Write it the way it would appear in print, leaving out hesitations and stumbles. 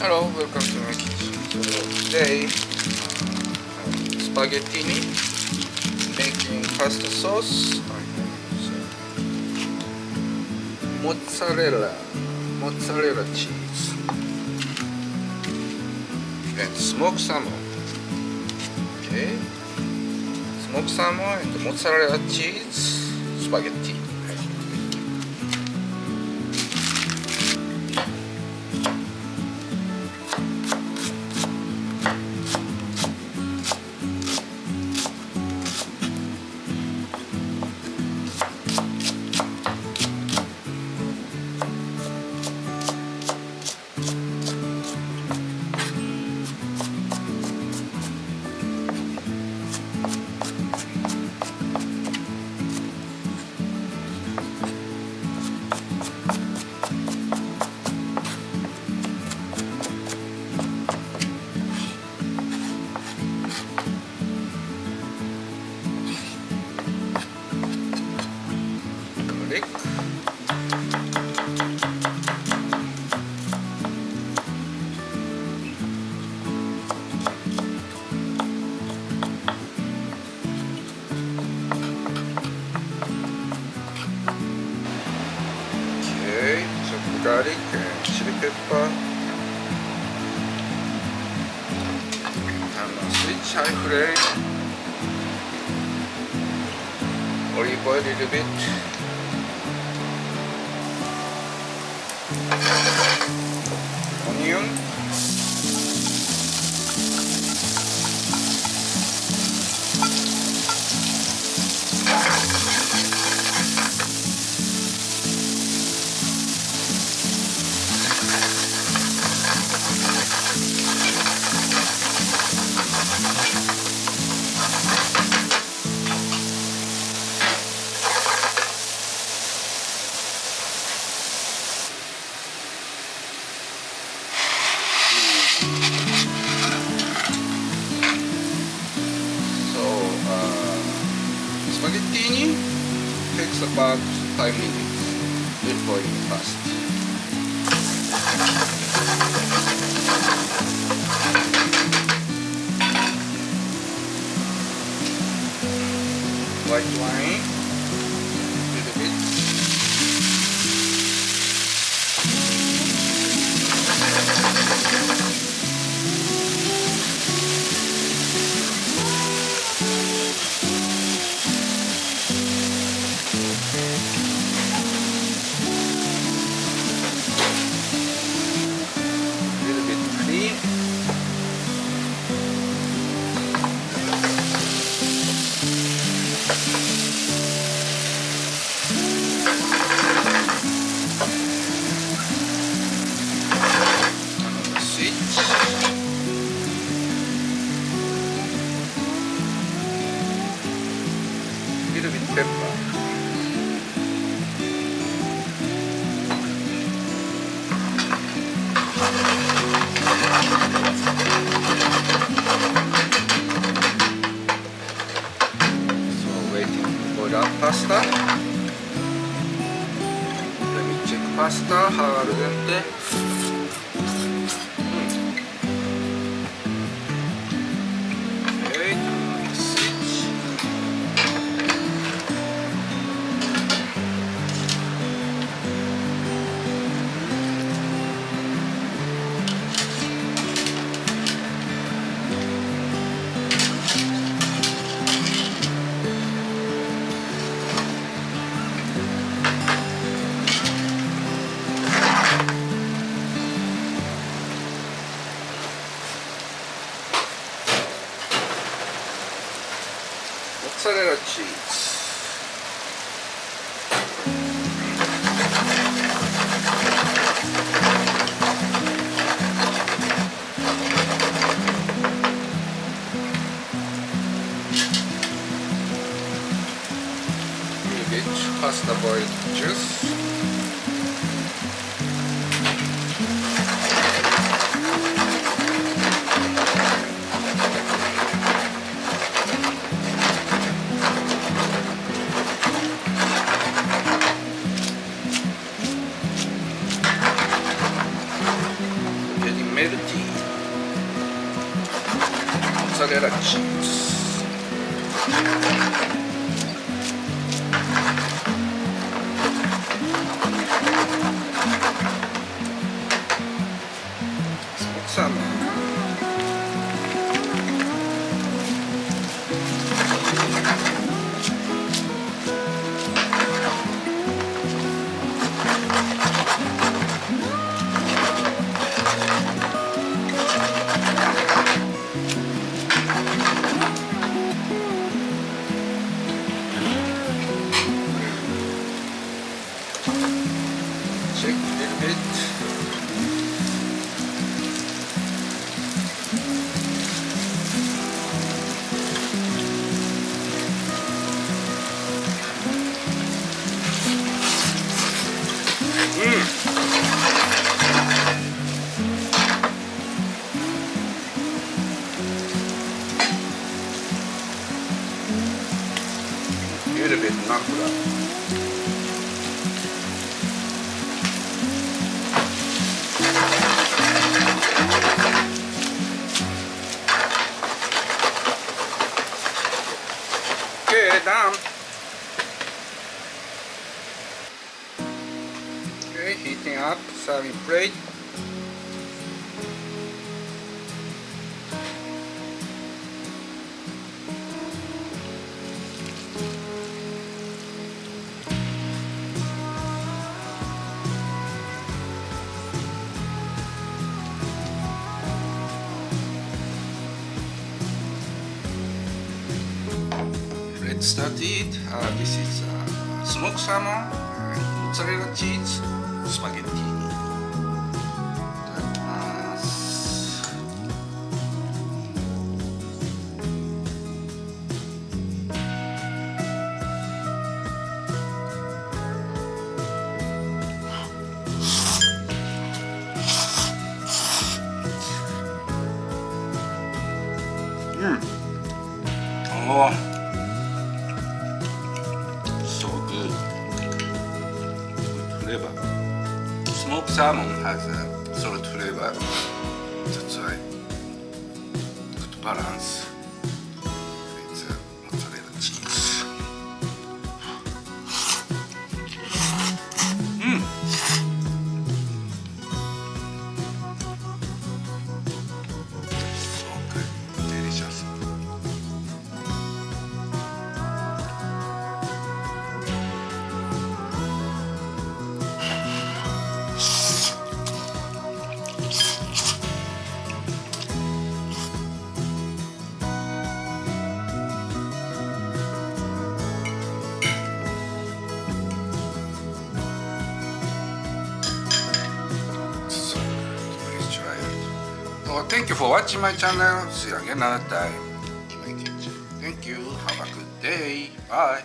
Hello, welcome to my kitchen. So today, spaghettini, making pasta sauce. I use mozzarella cheese, and smoked salmon. Okay, smoked salmon and mozzarella cheese spaghetti. Garlic. Okay, chopped garlic and chili pepper. Turn on switch, high flame. Olive oil a little bit. Onion. Spaghettini takes about 5 minutes before you fast. White wine, a little bit. Little bit pepper. So waiting for that pasta. Let me check pasta, how al dente. Okay, switch. Mozzarella cheese. A little bit pasta boiled juice. Melted mozzarella cheese. Smoked salmon. Shake a little bit. A little bit natural. Okay, done. Okay, heating up, serving plate. Let's start to eat. This is smoked salmon and mozzarella cheese spaghettini. Oh. Good flavor. Smoked salmon has a salt flavor. That's why good balance with mozzarella cheese. So good, delicious. Well, thank you for watching my channel. See you again another time in my kitchen. Thank you. Have a good day. Bye.